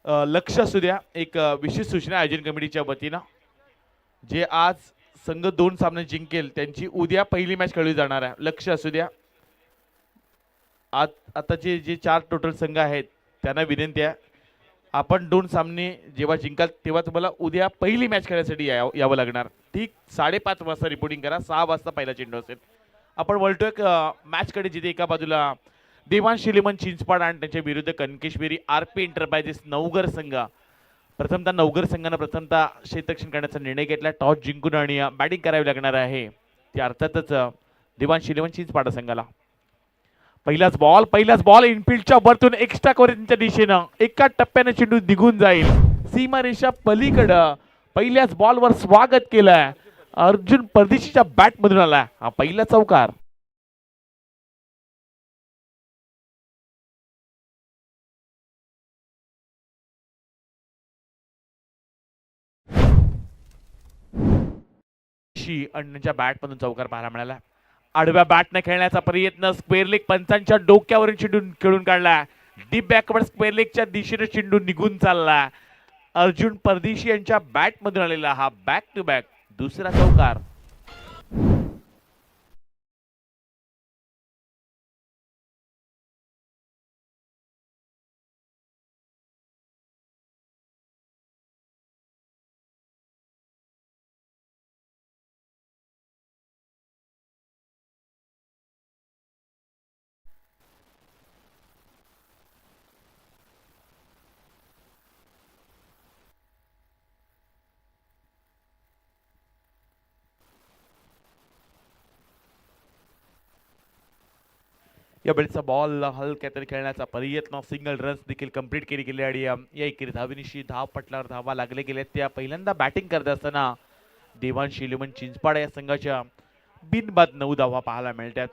लक्ष असू द्या एक विशेष सूचना आयोजन कमिटीच्या वतीनं जे आज संघ 2 सामने जिंकेल त्यांची उद्या पहिली मॅच खेळली जाणार आहे. लक्ष असू द्या. आज आताचे जे 4 टोटल संघ आहेत त्यांना विनंती आहे आपण 2 सामने जेव्हा जिंकाल तेव्हा तुम्हाला उद्या पहिली मॅच खेळण्यासाठी यावं लागणार. ठीक 5:30 वाजता रिपोर्टिंग करा. 6 वाजता पहिला चेंडू असेल. आपण वळतोय मॅचकडे जिथे एका बाजूला देवांश शिलेमन चिंचपाड आणि त्यांच्या विरुद्ध कनकेश्वरी आरपी एंटरप्राइजेस नवघर संघ. प्रथमतः नवघर संघानं प्रथमतः क्षेत्ररक्षण करण्याचा निर्णय घेतला. टॉस जिंकून आणि बॅटिंग करावी लागणार आहे ते अर्थातच देवांश शिलेमन चिंचपाड संघाला. पहिलाच बॉल इनफिल्डच्या वरतून एक्स्ट्रा कव्हरेजच्या दिशेनं एका टप्प्याने चेंडू निघून जाईल. सीमारेषा पलीकडं पहिल्याच बॉलवर स्वागत केलंय. अर्जुन परदेशीच्या बॅट मधून आला हा पहिला चौकार. अण्णाच्या बॅट मधून चौकार पाहायला मिळाला. आडव्या बॅटने खेळण्याचा प्रयत्न स्क्वेअर लेग पंचांच्या डोक्यावरून चेंडू खेळून काढला. डीप बॅकवर्ड स्क्वेअर लेगच्या दिशेने चेंडू निघून चालला. अर्जुन परदेशी यांच्या बॅट मधून आलेला हा बॅक टू बॅक दुसरा चौकार. या वेळेचा बॉल हलक्या तरी खेळण्याचा प्रयत्न सिंगल रन्स देखील कंप्लीट केली गेली आणि या एकेरी धावेनिशी धाव पटलावर धावा लागले गेले. त्या पहिल्यांदा बॅटिंग करत असताना देवांश शिलेमन चिंचपाड या संघाच्या बिनबाद 9 धावा पाहायला मिळतात.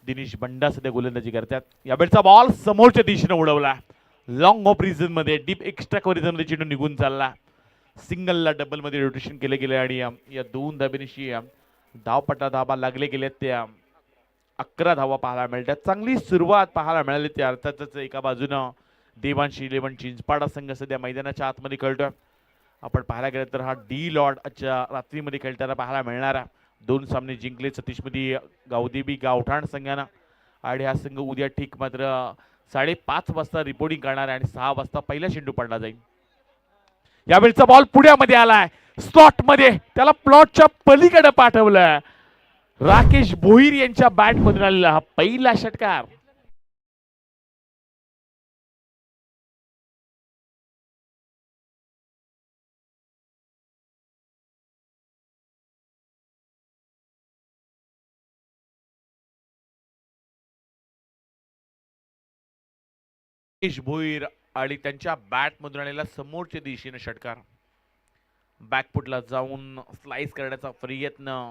दिनेश बंडा सध्या गोलंदाजी करतात. या वेळचा बॉल समोरच्या दिशेने उडवला. लॉंग ऑफ रिझन मध्ये डीप एक्स्ट्रा कव्हरेज मध्ये चेंडू निघून चालला. सिंगलला डबल मध्ये रोटेशन केले गेले आणि या 2 धावेनिशी धावपटा धावा लागले गेले. त्या 11 धावा पाहायला मिळतात. चांगली सुरुवात पाहायला मिळाली. त्या अर्थातच एका बाजूनं देवांश शिलेमन चिंचपाडा संघ सध्या मैदानाच्या आतमध्ये खेळतोय. आपण पाहायला गेलं तर हा डी लॉर्ड आजच्या रात्रीमध्ये खेळताना पाहायला मिळणार आहे. 2 सामने जिंकले सतीशमध्ये गावदेवी गावठाण संघानं आणि हा संघ उद्या ठीक मात्र 5:30 वाजता रिपोर्टिंग करणार आहे आणि 6 वाजता पहिला चेंडू पडला जाईल. यावेळचा बॉल पुढ्यामध्ये आलाय. स्लॉट मध्ये त्याला प्लॉटच्या पलीकडे पाठवलं. राकेश भोईर यांच्या बॅट मधून आलेला हा पहिला षटकार. राकेश भोईर आणि त्यांच्या बॅट मधून आलेला समोरच्या दिशेने षटकार. बॅकफुटला जाऊन स्लाइस करण्याचा प्रयत्न.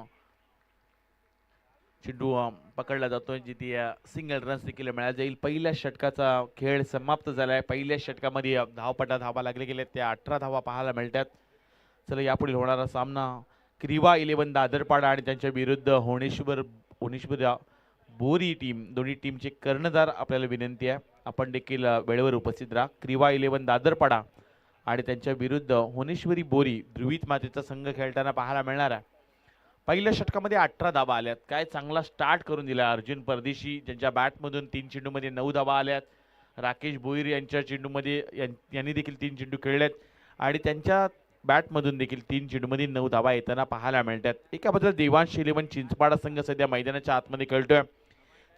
चेंडू पकडला जातोय जिथे सिंगल रन्स देखील मिळाला जाईल. पहिल्या षटकाचा खेळ समाप्त झालाय. पहिल्या षटकामध्ये धावपटा धावा लागले गेले. त्या 18 धावा पाहायला मिळतात. चला यापुढील होणारा सामना क्रीवा 11 दादरपाडा आणि त्यांच्या विरुद्ध होणेश्वर बोरी टीम. दोन्ही टीमचे कर्णधार आपल्याला विनंती आहे आपण देखील वेळेवर उपस्थित राहा. क्रीवा 11 दादरपाडा आणि त्यांच्या विरुद्ध होणेश्वरी बोरी ध्रुवीत मातेचा संघ खेळताना पाहायला मिळणार आहे. पहिल्या षटकामध्ये 18 धावा आल्यात. काय चांगला स्टार्ट करून दिला अर्जुन परदेशी ज्यांच्या बॅटमधून 3 चेंडूमध्ये 9 धावा आल्यात. राकेश भोईर यांच्या चेंडूमध्ये यांनी देखील 3 चेंडू खेळलेत आणि त्यांच्या बॅटमधून देखील 3 चेंडूमध्ये 9 धावा येताना पाहायला मिळतात. एका बाजूला देवांश शिलेमन चिंचपाडा संघ सध्या मैदानाच्या आतमध्ये खेळतोय.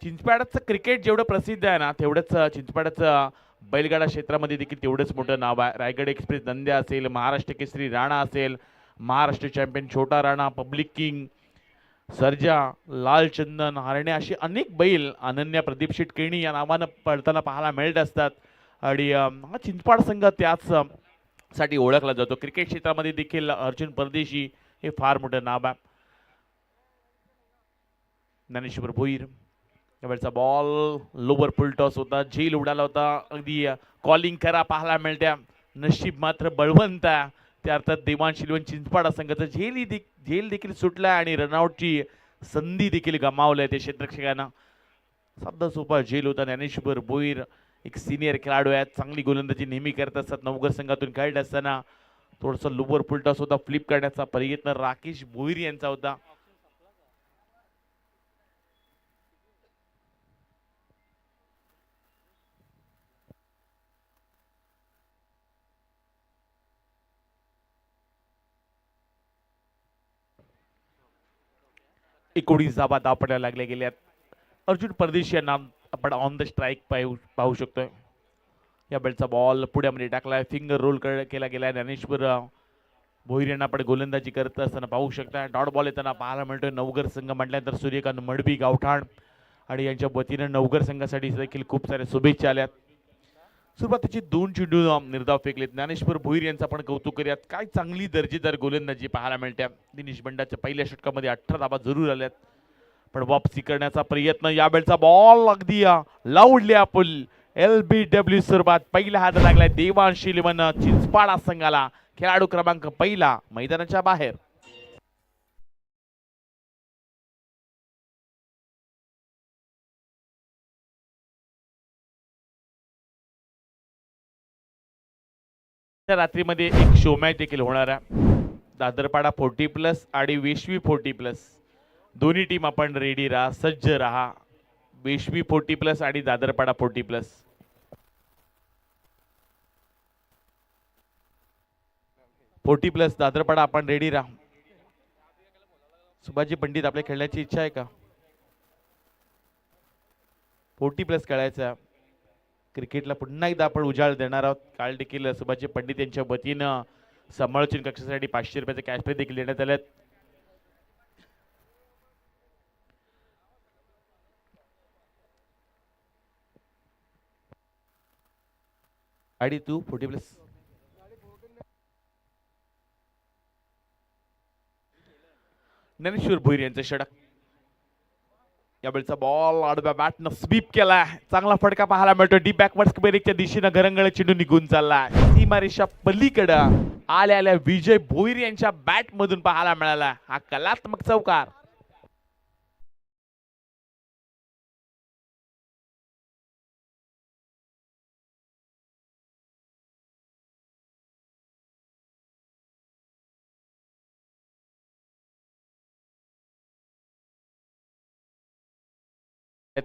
चिंचपाडाचं क्रिकेट जेवढं प्रसिद्ध आहे ना तेवढंच चिंचपाडाचं बैलगाडा क्षेत्रामध्ये देखील तेवढंच मोठं नाव आहे. रायगड एक्सप्रेस नंद्या असेल, महाराष्ट्र केसरी राणा असेल, महाराष्ट्र चॅम्पियन छोटा राणा, पब्लिक किंग, सर्जा, लाल चंदन, हरणे अशी अनेक बैल अनन्या प्रदीप शेटकेणी या नावानं पळताना पाहायला मिळत असतात आणि हा चिंचपाड संघ त्याच साठी ओळखला जातो. क्रिकेट क्षेत्रामध्ये देखील अर्जुन परदेशी हे फार मोठं नाव आहे. ज्ञानेश्वर भोईर यावेळचा बॉल लोवर फुल टॉस होता. झेल उडाला होता. अगदी कॉलिंग करा पाहायला मिळत्या. नशीब मात्र बळवंत आहे. त्या अर्थात देवांश शिलेमन चिंचपाडा संघाचा झेल देखील सुटला आणि रनआउटची संधी देखील गमावली त्या क्षेत्ररक्षकांना. साधा सोपा झेल होता. ज्ञानेश्वर भोईर एक सिनियर खेळाडू आहेत, चांगली गोलंदाजी नेहमी करत असतात. नवघर संघातून खेळत असताना थोडंसं लोवर फुलटॉस होता, फ्लिप करण्याचा प्रयत्न राकेश भोईर यांचा होता. एकोणीस धावा धावपडायला लागल्या गेल्यात. अर्जुन परदेशी यांना आपण ऑन द स्ट्राईक पाहू शकतोय. या बेलचा बॉल पुढ्यामध्ये टाकलाय, फिंगर रोल केला गेलाय. ज्ञानेश्वर भोईर यांना आपण गोलंदाजी करत असताना पाहू शकता. डॉट बॉल येताना पाहायला मिळतोय. नवघर संघ म्हटल्यानंतर सूर्यकांत मडबी गावठाण आणि यांच्या वतीनं नवघर संघासाठी देखील खूप साऱ्या शुभेच्छा आल्यात. सुरुवातीची 2 चेंडू निर्धाव फेकलेत. ज्ञानेश्वर भोईर यांचं आपण कौतुक करूयात. काय चांगली दर्जेदार गोलंदाजी पाहायला मिळते. दिनेश बंडाच्या पहिल्या षटकामध्ये 18 धावा जरूर आल्यात, पण वापसी करण्याचा प्रयत्न. या बेलचा बॉल अगदी लावडली आपण LBW सुरुवात. पहिला हात लागलाय देवांश इलेव्हन चिंचपाडा संघाला. खेळाडू क्रमांक पहिला मैदानाच्या बाहेर. रात्रीमध्ये एक शो मॅच देखील होणार आहे. दादरपाडा 40+ आणि वेशवी 40+. दोन्ही टीम आपण रेडी राहा, सज्ज राहा. वेशवी 40+ आणि दादरपाडा 40+. दादरपाडा आपण रेडी राहा. सुभाजी पंडित, आपल्या खेळण्याची इच्छा आहे का? 40+ खेळायचं. क्रिकेटला पुन्हा एकदा आपण उजाळ देणार आहोत. काल देखील सुभाजी पंडित यांच्या वतीनं समालोचन कक्षासाठी 500 रुपयाचे कॅश प्राइज देखील देण्यात आले. आणि तू 40+. ज्ञानेश्वर भोईर यांचं षटक. यावेळचा बॉल आडव्या बॅटनं स्वीप केलाय. चांगला फटका पाहायला मिळतो. डीप बॅकवर्ड स्क्वेअरच्या दिशेनं घरंगळ चेंडू निघून चाललाय. सीमारेषा पलीकडं आल्या विजय भोईर यांच्या बॅट मधून पाहायला मिळाला हा कलात्मक चौकार.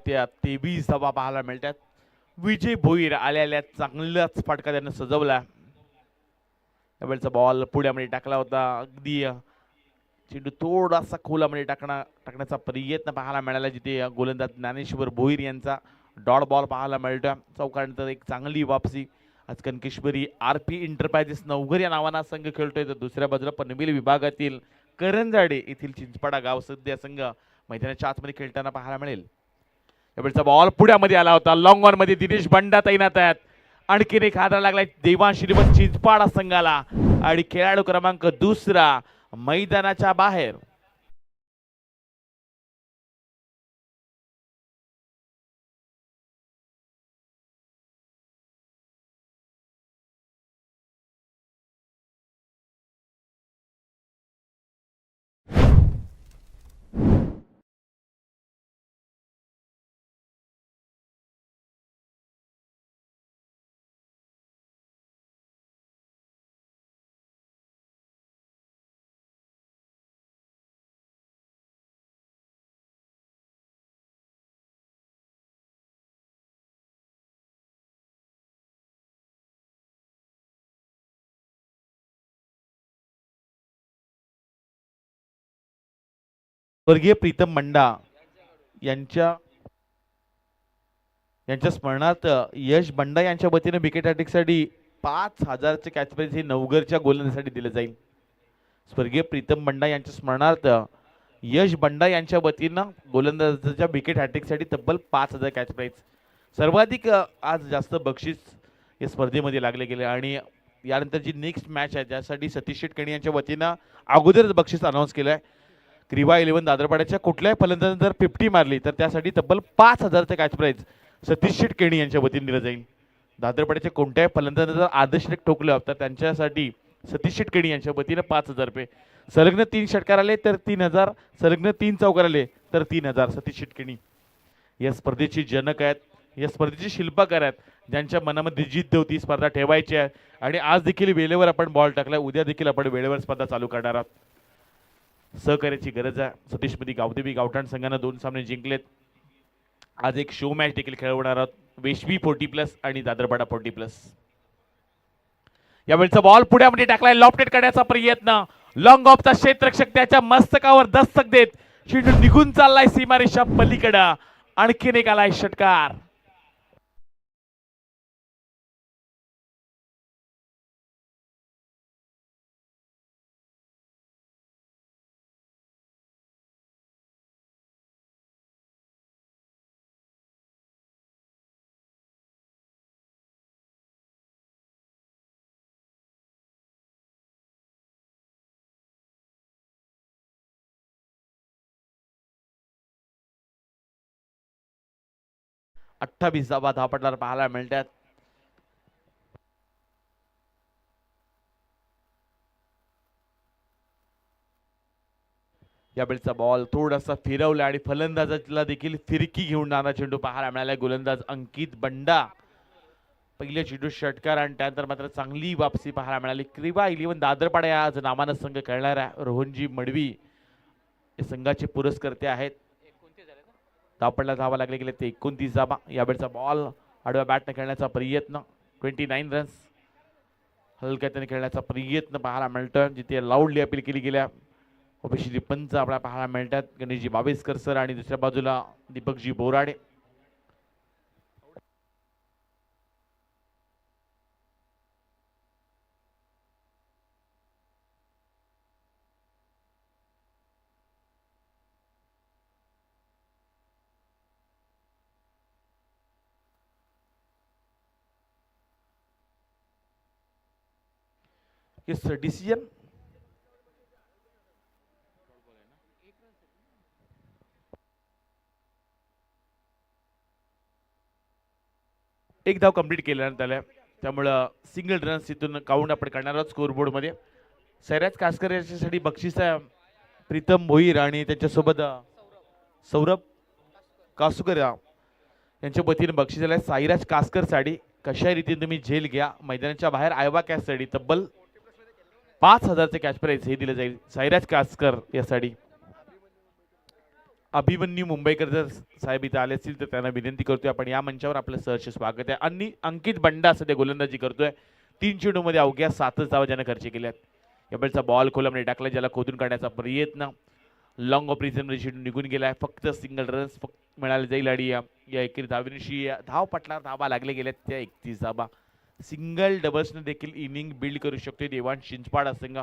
त्या 23 धावा पाहायला मिळतात. विजय भोईर आलेल्या चांगलाच फटका त्यानं सजवला. यावेळचा बॉल पुढ्यामध्ये टाकला होता. अगदी चेंडू थोडासा खोलामध्ये टाकण्याचा प्रयत्न पाहायला मिळाला, जिथे गोलंदाज ज्ञानेश्वर भोईर यांचा डॉट बॉल पाहायला मिळतो. चौकानंतर एक चांगली वापसी. आज कनकेश्वरी RP इंटरप्राइजेस नवघर या नावाना संघ खेळतोय, तर दुसऱ्या बाजूला पनवेल विभागातील करंजाडे येथील चिंचपाडा गाव सध्या संघ मैदानाच्या आतमध्ये खेळताना पाहायला मिळेल. यावेळचा बॉल पुढ्यामध्ये आला होता. लॉंग ऑन मध्ये दिनेश बंडा तैनात आहेत. आणखीन एक हात लागलाय देवांश इलेव्हन चिंचपाडा संघाला आणि खेळाडू क्रमांक दुसरा मैदानाच्या बाहेर. स्वर्गीय प्रीतम बंडा यांच्या स्मरणार्थ यश बंडा यांच्या वतीने विकेट हॅट्रिकसाठी 5000चे कॅच प्राइज हे नवघरच्या गोलंदाजीसाठी दिले जाईल. स्वर्गीय प्रीतम बंडा यांच्या स्मरणार्थ यश बंडा यांच्या वतीनं गोलंदाजाच्या विकेट हॅट्रिकसाठी तब्बल 5000 कॅच प्राइज. सर्वाधिक आज जास्त बक्षीस या स्पर्धेमध्ये लागले गेले आणि यानंतर जी नेक्स्ट मॅच आहे त्यासाठी सतीश शेटकणी यांच्या वतीनं अगोदरच बक्षीस अनाऊन्स केलं आहे. क्रीवा 11 दादरपाड्याच्या कुठल्याही फलंदाजाने जर 50 मारली तर त्यासाठी तब्बल 5000चे कॅच प्राइज सतीश शेटकणी यांच्या वतीने दिलं जाईल. दादरपाड्याच्या कोणत्याही फलंदाजाने जर अर्धशतक ठोकलं तर त्यांच्यासाठी सतीश शेटकणी यांच्या वतीने 5000 रुपये. संलग्न 3 षटकार आले तर 3000, संलग्न 3 चौकार आले तर 3000. सतीश शेटकणी या स्पर्धेची जनक आहेत, या स्पर्धेचे शिल्पकार आहेत. ज्यांच्या मनामध्ये जिद्द होती स्पर्धा ठेवायची आहे आणि आज देखील वेळेवर आपण बॉल टाकलाय, उद्या देखील आपण वेळेवर स्पर्धा चालू करणार आहोत. सहकार्याची गरज आहे. सतीशपती गावदेवी गावठाण संघानं 2 सामने जिंकलेत. आज एक शो मॅच देखील खेळवणार आहोत. वेशवी 40+ आणि दादरपाडा 40+. यावेळेचा बॉल पुढ्यामध्ये टाकलाय, लॉफ्टेड करण्याचा प्रयत्न, लॉंग ऑफचा क्षेत्ररक्षक त्याच्या मस्तकावर दस्तक देत चेंडू निघून चाललाय सीमारेषा पलीकडं. आणखीन एक आलाय षटकार. अठ्ठावीस धावा धावपटलावर पाहायला मिळतात. यावेळेचा बॉल थोडासा फिरवला आणि फलंदाजाला देखील फिरकी घेऊन जाणारा चेंडू पाहायला मिळाला. गोलंदाज अंकित बंडा पहिल्या चेंडू षटकार आणि त्यानंतर मात्र चांगली वापसी पाहायला मिळाली. क्रीवा 11 दादरपाडा या आज नामानं संघ खेळणाऱ्या रोहनजी मडवी हे संघाचे पुरस्कर्ते आहेत. धावपटला धावा लागले गेले ते 29 धावा. यावेळेचा बॉल आडव्या बॅटने खेळण्याचा प्रयत्न, 29 रन्स हलक्याने खेळण्याचा प्रयत्न पाहायला मिळतोय. जिथे लाऊडली अपील केली गेल्या अभिषेक पंच आपल्याला पाहायला मिळतात. गणेशजी बावेसकर सर आणि दुसऱ्या बाजूला दीपकजी बोराडे. डिसिजन एक धाव कंप्लीट केल्यानंतर आल्या, त्यामुळं सिंगल रन्स इथून काउंट आपण करणार आहोत स्कोरबोर्ड मध्ये. सैराज कासकर याच्यासाठी बक्षीस आहे प्रीतम भोईर आणि त्याच्यासोबत सौरभ कासुकर यांच्या वतीने बक्षीस आहे साईराज कासकर साठी. कशा रीतीने तुम्ही झेल घ्या, मैदानाच्या बाहेर आयवा कॅच साठी तब्बल 5,000चे कॅच प्राइज हे दिले जाईल साईराज कासकर यासाठी. अभिमन्यू मुंबईकर जर साहेब इथे आले असतील तर त्यांना विनंती करतोय आपण या मंचावर आपलं सहर्ष स्वागत आहे. आणि अंकित बंडा सध्या गोलंदाजी करतोय. 3 चेंडूमध्ये अवघ्या 7च धावा ज्याने खर्च केल्यात. यावेळेचा बॉल खोलामध्ये टाकला, ज्याला खोदून काढण्याचा प्रयत्न, लॉंग ऑफ रिझनमध्ये चेंडू निघून गेलाय. फक्त सिंगल रन्स मिळाले जाईल आणि या एकेरी धावेनिशी धाव पटलावर धावा लागले गेल्यात त्या 31 धावा. सिंगल डबल्सने देखील इनिंग बिल्ड करू शकतो देवांश चिंचपाड संघ.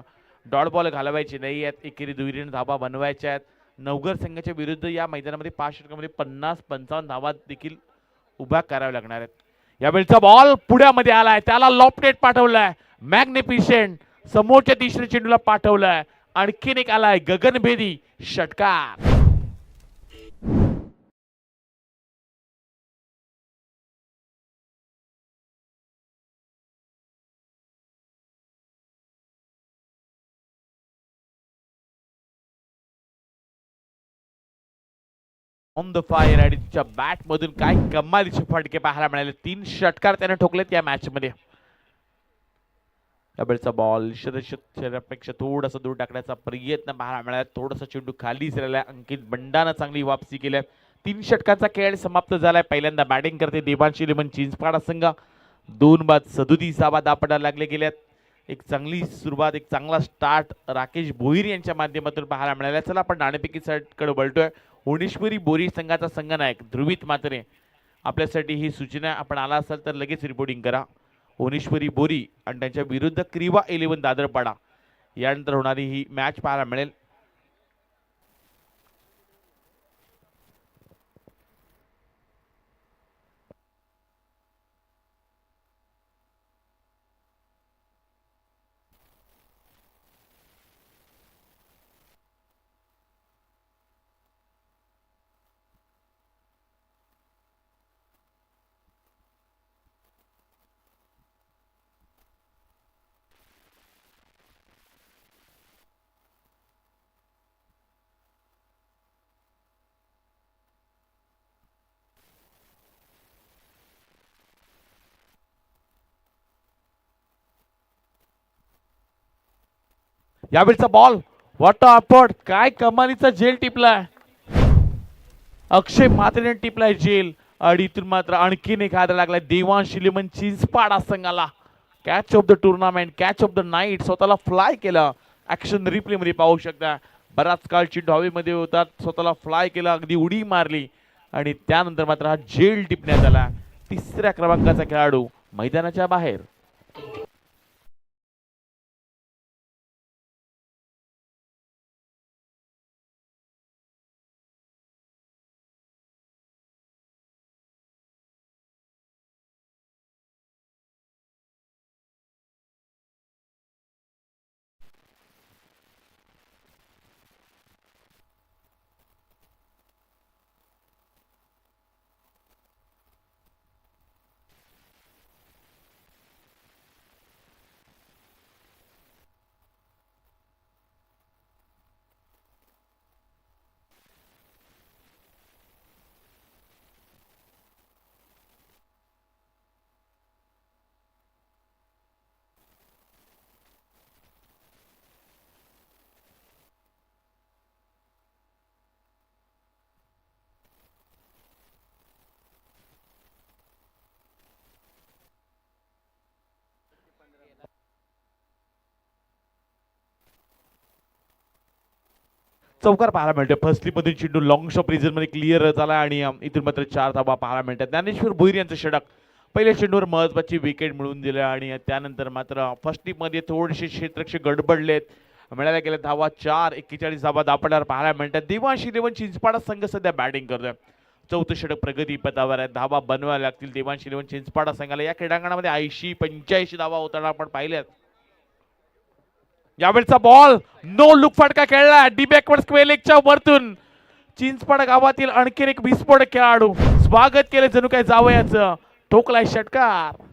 डॉट बॉल घालवायचे नाही आहेत, एकेरी दुहेरीने धावा बनवायच्या आहेत. नवघर संघाच्या विरुद्ध या मैदानामध्ये 5 षटकामध्ये 50-55 धावा देखील उभ्या कराव्या लागणार आहेत. यावेळेचा बॉल पुढ्यामध्ये आलाय, त्याला लॉफ्टेड पाठवलाय, मॅग्निफिशंट समोरच्या तिसऱ्या चेंडूला पाठवलाय. आणखीन एक आलाय गगनभेदी षटकार. ऑन द फायर आणि तिच्या बॅट मधून काय कमालीचे फटके पाहायला मिळाले. 3 षटकार त्याने ठोकलेत या मॅच मध्ये. यावेळेचा बॉल शरीरापेक्षा थोडासा दूर टाकण्याचा प्रयत्न पाहायला मिळाला. थोडासा चेंडू खाली झालेला. अंकित बंडानं चांगली वापसी केली. 3 षटकांचा खेळ समाप्त झालाय. पहिल्यांदा बॅटिंग करते देवांशी लेमन चिंचपाडा संघ. 2 बाद 37 धावा दापटाला लागले गेल्यात. एक चांगली सुरुवात, एक चांगला स्टार्ट राकेश भोईर यांच्या माध्यमातून पाहायला मिळाला. चला आपण नाणेफेकी साईडकडे वळतोय. ओणेश्वरी बोरी संघाचा संघनायक ध्रुवित मात्रे आपल्यासाठी ही सूचना, आपण आला असाल तर लगेच रिपोर्टिंग करा. ओणेश्वरी बोरी आणि त्यांच्या विरुद्ध क्रीवा 11 दादरपाडा यानंतर होणारी ही मॅच पाहायला मिळेल. यावेळचा बॉल व्हॉट अपॉट, काय कमालीचा झेल टिपलाय. अक्षय म्हात्रेने टिपलाय झेल आणि इथून मात्र आणखीन एक हात लागलाय देवांश इलेव्हन चिंचपाडा संघाला. Catch of the tournament, catch of the night स्वतःला फ्लाय केलं. ऍक्शन रिप्ले मध्ये पाहू शकता. बराच काळ चेंडू हवेमध्ये होता, स्वतःला फ्लाय केला, अगदी उडी मारली आणि त्यानंतर मात्र हा झेल टिपण्यात आला. तिसऱ्या क्रमांकाचा खेळाडू मैदानाच्या बाहेर. चौकार पाहायला मिळतोय. फर्स्ट मधून चेंडू लॉंग शॉप रिझन मध्ये क्लिअर झाला आणि इथून मात्र 4 धावा पाहायला मिळतात. ज्ञानेश्वर भोईर यांचं षटक पहिल्या चेंडूवर महत्वाची विकेट मिळवून दिलं आणि त्यानंतर मात्र फर्स्ट मध्ये थोडेसे क्षेत्ररक्षक गडबडलेत. मिळाल्या गेल्या धावा 4-41 धावा दापडावर पाहायला मिळतात. देवांश इलेव्हन चिंचपाडा संघ सध्या बॅटिंग करतोय. चौथं षटक प्रगती पथावर आहे. धावा बनवायला लागतील देवांश इलेव्हन चिंचपाडा संघाला. या क्रीडांगणामध्ये 80-85 धावा होताना आपण पाहिल्यात. यावेळचा बॉल नो लुक फटका खेळला डी बॅकवर्ड स्क्वेअर लेगच्या वरतून. चिंचपाडा गावातील आणखीन एक विस्फोटक खेळाडू स्वागत केले जणू काय जावयाचं. ठोकलाय षटकार.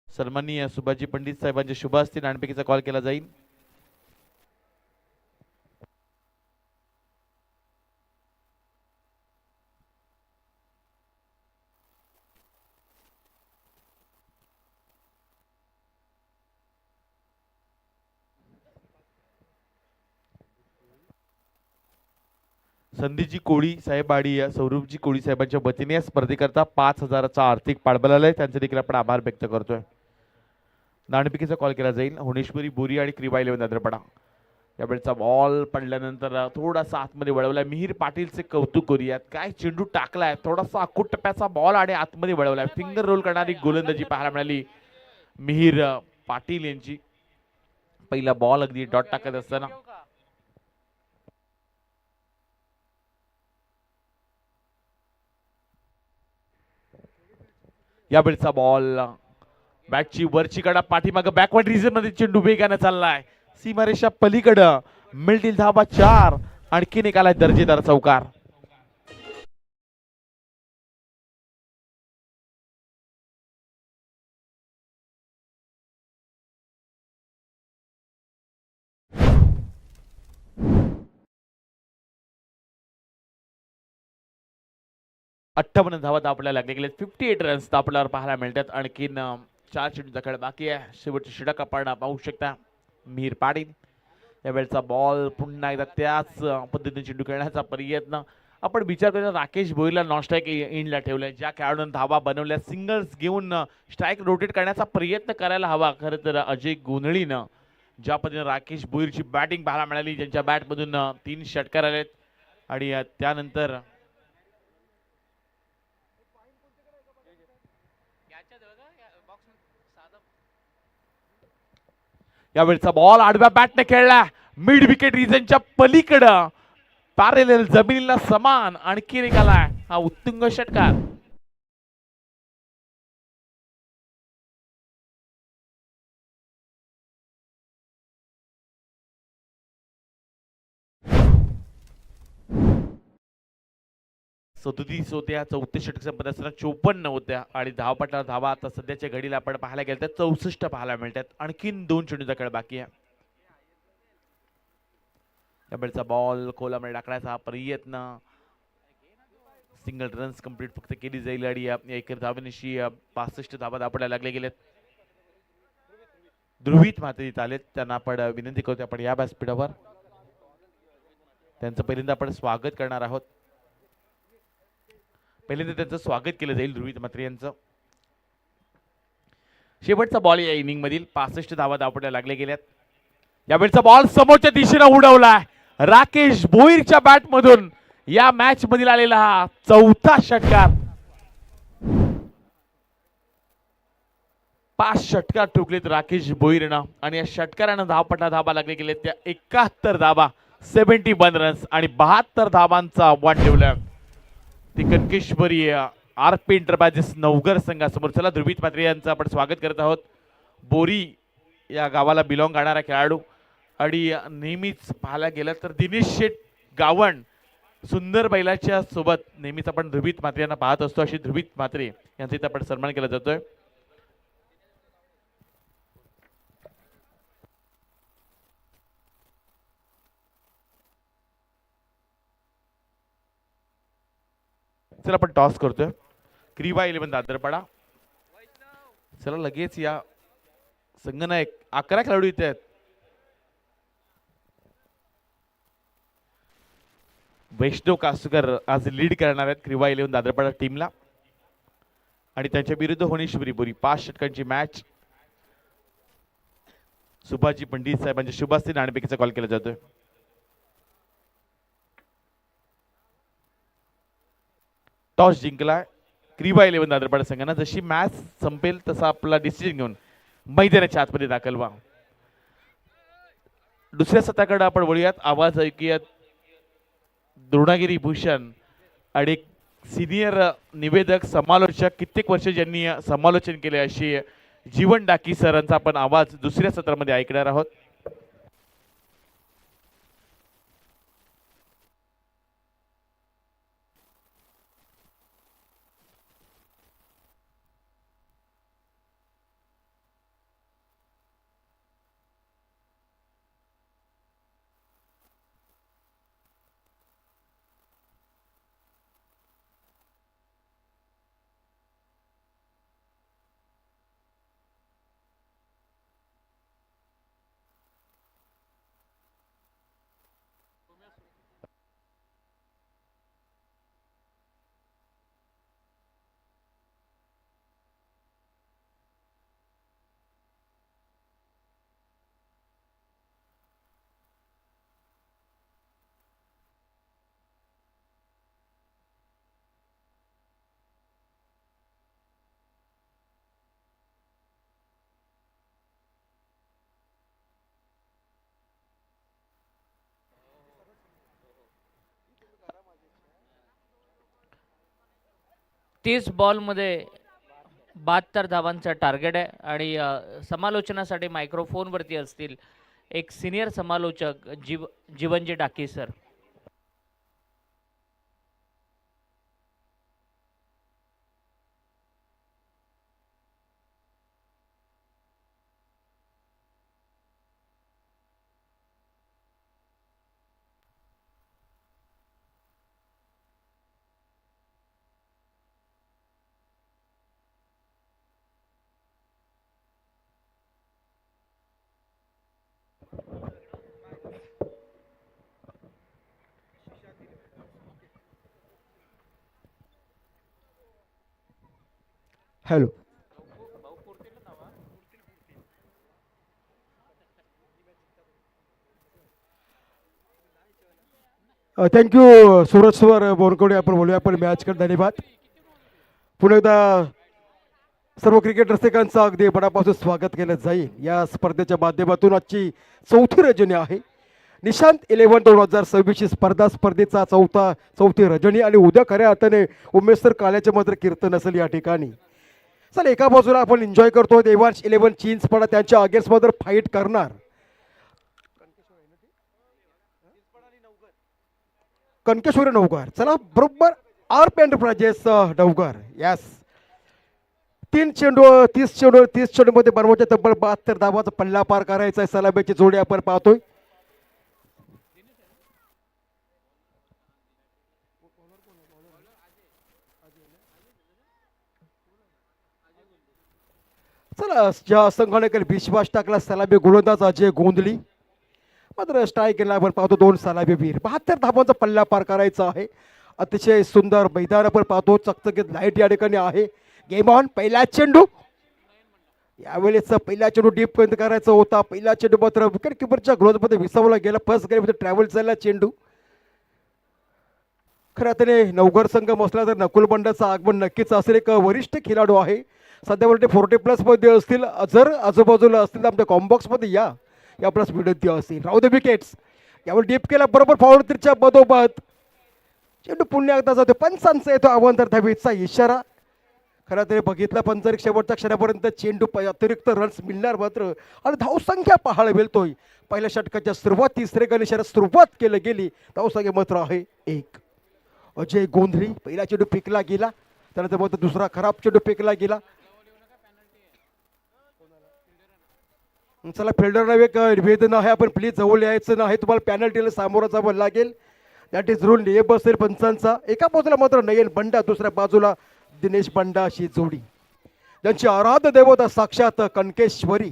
सन्माननीय सुभाजी पंडित साहेबांच्या शुभ हस्ते नाणेफेकीचा कॉल केला जाईल. संदीपजी कोळी साहेब आणि सौरभजी कोळी साहेबांच्या वतीने या स्पर्धेकरता 5,000चा आर्थिक पाठबळ आलाय. त्यांचे देखील आपण आभार व्यक्त करतोय. नाणेफेकीचा कॉल केला जाईल. हुनेश्वरी बोरी आणि क्रीबा इलेव्हन दादरपाडा. यावेळेचा बॉल पडल्यानंतर थोडासा आतमध्ये वळवलाय. मिहीर पाटीलचे कौतुक करूयात. काय चेंडू टाकलाय, थोडासा अकुट टप्प्याचा बॉल आणि आतमध्ये वळवलाय. फिंगर रोल करणारी गोलंदाजी पाहायला मिळाली मिहिर पाटील यांची. पहिला बॉल अगदी डॉट टाकत असताना या वेळचा बॉल बॅटची वरची कडा पाठीमाग बॅकवर्ड रिजन मध्ये चेंडू वेगाने चाललाय. सीमारेषा पलीकडं मिळतील धाबा 4. आणखीन एक आलाय दर्जेदार चौकार. अठ्ठावन्न धावा आपल्याला लागले गेले. 58 रन्स आपल्याला पाहायला मिळतात. आणखीन 4 चेंडूचा खेळ बाकी आहे. शेवटची षटक आपण पाहू शकता. मिहिर पाटील यावेळचा बॉल पुन्हा एकदा त्याच पद्धतीने चेंडू खेळण्याचा प्रयत्न. आपण विचार करतो राकेश भोईरला नॉन स्ट्राईक इंडला ठेवलंय. ज्या खेळाडूंनी धावा बनवल्या सिंगल्स घेऊन स्ट्राईक रोटेट करण्याचा प्रयत्न करायला हवा. खरं तर अजय गोंधळीनं ज्या पद्धतीने राकेश भोईरची बॅटिंग पाहायला मिळाली, ज्यांच्या बॅटमधून 3 षटकार आलेत आणि त्यानंतर यावेळचा बॉल आडव्या बॅटने खेळला मिड विकेट रिजनच्या पलीकडं पॅरेलल जमिनीला समान. आणखी एक आलाय हा उत्तुंग षटकार. सदोतीस होत्या. 34 षटक संपत असताना 54 होत्या आणि धावपटाला धावा आता सध्याच्या घडीला आपण पाहायला गेलं तर 64 पाहायला मिळतात. आणखीन 2 चेंडूचा खेळ बाकी आहे. त्यावेळचा बॉल खोलामध्ये टाकण्याचा प्रयत्न. सिंगल रन्स कंप्लीट फक्त केली जाईल आणि एकर धावेनिशी 65 धावा आपल्याला लागले गेलेत. ध्रुवीत मात्र आलेत. त्यांना आपण विनंती करतो आपण या व्यासपीठावर त्यांचं पहिल्यांदा आपण स्वागत करणार आहोत. पहिल्यांदा त्यांचं स्वागत केलं जाईल ध्रुवीत मात्रे यांचं. शेवटचा बॉल या इनिंग मधील 65 धावा आपल्याला लागले गेल्यात. यावेळचा बॉल समोरच्या दिशेने उडवलाय राकेश भोईरच्या बॅट मधून. या मॅच मधील आलेला हा 4था षटकार. 5 षटकार ठोकलेत राकेश भोईरनं आणि या षटकारानं धावपटा धाबा लागले गेले त्या 71 धाबा 71 रन्स आणि 72 धावांचा आव्हान ठेवलं ते कनकेश्वरी आरपी एंटरप्राइजेस नवघर संघासमोर. चला ध्रुवीत मात्रे यांचं आपण स्वागत करत आहोत. बोरी या गावाला बिलॉंग करणारा खेळाडू आणि नेहमीच पाहायला गेलं तर दिनेश शेठ गावण सुंदर बैलाच्या सोबत नेहमीच आपण ध्रुवीत मात्रे यांना पाहत असतो. अशी ध्रुवीत मात्रे यांचा इथं आपण सन्मान केला जातोय. चला आपण टॉस करतोय. क्रीवा 11 दादरपाडा. चला लगेच या संगनायक 11 खेळाडू इथे आहेत. वैष्णव कासकर आज लीड करणार आहेत क्रीवा 11 दादरपाडा टीमला आणि त्यांच्या विरुद्ध होणेश्वरी बोरी. 5 षटकांची मॅच. सुभाजी पंडित साहेबांच्या शुभास्ती नाणेफेकीचा कॉल केला जातोय. टॉस जिंकला क्रीवा 11 दादरपाडा संघानं. जशी मॅच संपेल तसा आपला डिसिजन घेऊन मैदानाच्या आतमध्ये दाखल व्हा. दुसऱ्या सत्राकडे आपण वळूयात. आवाज ऐकूयात द्रोणागिरी भूषण आणि सिनियर निवेदक समालोचक कित्येक वर्ष ज्यांनी समालोचन केले अशी जीवन डाकी सरांचा आपण आवाज दुसऱ्या सत्रामध्ये ऐकणार आहोत. 30 बॉलमध्ये 72 धावांचा टार्गेट आहे आणि समालोचनासाठी मायक्रोफोनवरती असतील एक सिनियर समालोचक Jeevanji Daki sir. Hello. Thank you Suraj sir Borkode. आपण बोलूया आपण मॅचकडे. धन्यवाद. पुन्हा एकदा सर्व क्रिकेट रसिकांचं अगदी मनापासून स्वागत केलं जाईल. या स्पर्धेच्या माध्यमातून आजची चौथी रजनी आहे. निशांत 11 2026 स्पर्धेचा चौथी रजनी आणि उद्या खऱ्या अर्थाने उमेश सर काल्याचे मात्र कीर्तन असेल या ठिकाणी. चल, एका बाजूला आपण एन्जॉय करतो देवांश 11 चिंचपडा त्यांच्या अगेन्स्टमध्ये फाईट करणार कनकेश्वरी नवघर. चला, बरोबर आर्प एंटरप्राइजेस नवघर. यस, 30 चेंडू मध्ये बनवायच्या तब्बल 72 धावाचा पल्ला पार करायचा आहे. सलामीची जोडी आपण पाहतोय. चला, ज्या संघाने विश्वास टाकला सलामी गोलंदाज अजय गोंधळी, मात्र स्ट्राईक केला आपण पाहतो 2 सलामी वीर. 72 धावांचा पल्ला पार करायचा आहे. अतिशय सुंदर मैदान आपण पाहतो. चकचकीत लाईट या ठिकाणी आहे. Game on. पहिला चेंडू, यावेळेस पहिला चेंडू डीप पर्यंत करायचा होता. पहिला चेंडू मात्र विकेट किपरच्या ग्लोजमध्ये विसावला गेला. फर्स्ट गेममध्ये ट्रॅव्हल झाला चेंडू. खरं अर्थाने नवघर संघ मसला तर नकुल बंडाचं आगमन नक्कीच असेल. एक वरिष्ठ खेळाडू आहे. सध्या 40+ मध्ये असतील. जर आजूबाजूला असतील तर आमच्या कॉम्बॉक्समध्ये या आपल्यास विनंती असेल. राहू दे विकेट्स. यावर डीप केला बरोबर फॉरवर्ड तिरच्या बदोबत चेंडू पुन्हा एकदा जातो. पंचांचा येतो अवांतर धावेचा इशारा. खरं तरी बघितलं पंचर शेवटच्या क्षणापर्यंत चेंडू अतिरिक्त रन्स मिळणार मात्र आणि धावसंख्या पाहायला मिळतोय. पहिल्या षटकाच्या सुरुवात 3रे गणेशाला सुरुवात केली गेली. धावसंख्या मात्र आहे 1. अजय गोंधळी पहिला चेंडू फेकला गेला. त्यानंतर मात्र दुसरा खराब चेंडू फेकला गेला. चला, फिल्डरला एक निवेदन आहे, आपण प्लीज जवळ यायचं नाही. तुम्हाला पॅनल्टीला सामोरं जावं लागेल. That is rule. नियम असेल पंचांचा. एका बाजूला मात्र नयन बंडा, दुसऱ्या बाजूला दिनेश बंडा अशी जोडी. त्यांची आराध्य देवता साक्षात कनकेश्वरी.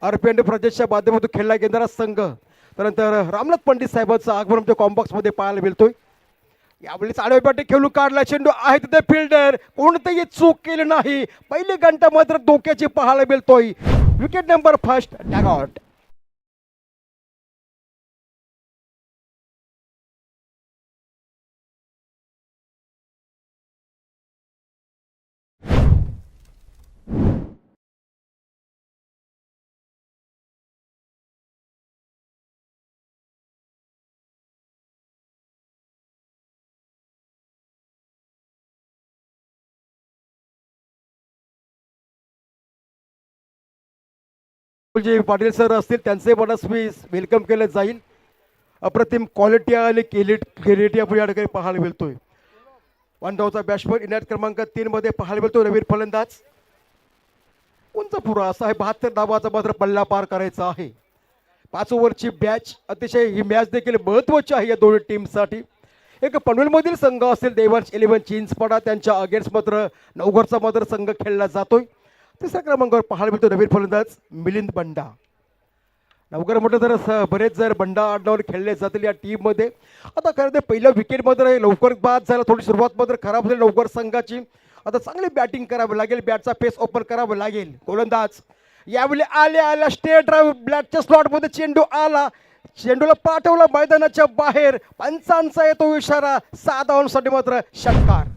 आरपीएन प्रदेशच्या माध्यमातून खेळला गेणारा संघ. त्यानंतर रामनाथ पंडित साहेबांचं आगमन आमच्या कॉम्बॉक्समध्ये पाहायला मिळतोय. यावेळेस आडवे पाठी खेळून काढला चेंडू आहे तिथे फिल्डर कोणतेही चूक केली नाही. पहिली घंटा मात्र धोक्याची पाहायला मिळतोय. Wicket number first dugout. जे पाटील सर असतील त्यांचे मनस्वी वेलकम केलं जाईल. अप्रतिम क्वालिटी आणि क्लिअरिटी आपण या ठिकाणी पाहायला मिळतोय. वन डाऊचा बॅट्समन इनायत क्रमांक 3 मध्ये पाहायला मिळतो. नवीन फलंदाज उंच पुरा असा आहे. 72 धावाचा मात्र पल्ला पार करायचा आहे. 5 ओव्हरची मॅच. अतिशय ही मॅच देखील महत्वाची आहे या दोन्ही टीमसाठी. एक पनवेलमधील संघ असेल देवांश 11 चिंचपडा, त्यांच्या अगेन्स्ट मात्र नवघरचा मात्र संघ खेळला जातोय. 3ऱ्या क्रमांकावर पाहायला मिळतो नवीन फलंदाज मिलिंद बंडा. नवघर म्हटलं तर बरेच जर बंडा आडनावर खेळले जातील या टीममध्ये. आता खरं ते पहिल्या विकेटमध्ये लवकर बाद झाला. थोडी सुरुवात मात्र खराब झाली नवघर संघाची. आता चांगली बॅटिंग करावं लागेल. बॅटचा पेस ओपन करावं लागेल. गोलंदाज यावेळी आल्या स्टेट ड्राईव्ह ब्लॅटच्या स्लॉटमध्ये चेंडू आला. चेंडूला पाठवला मैदानाच्या बाहेर. पंचांचा येतो इशारा. 6 धावांसाठी मात्र षटकार.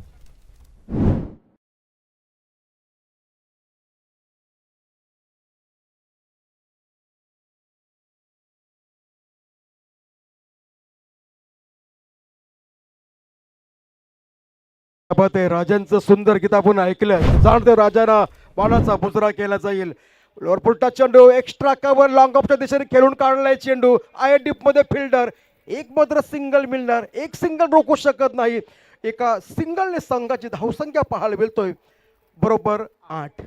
ते राजांचं सुंदर गीत आपण ऐकलं. जाणते राजांना बाणाचा मुजरा केला जाईल. लोअर पुलटा चेंडू एक्स्ट्रा कव्हर लॉंग ऑफच्या दिशेने खेळून काढलाय चेंडू. आय डीप मध्ये फिल्डर एक मात्र सिंगल मिळणार. एक सिंगल रोखू शकत नाही. एका सिंगलने संघाची धावसंख्या पाहायला मिळतोय बरोबर 8.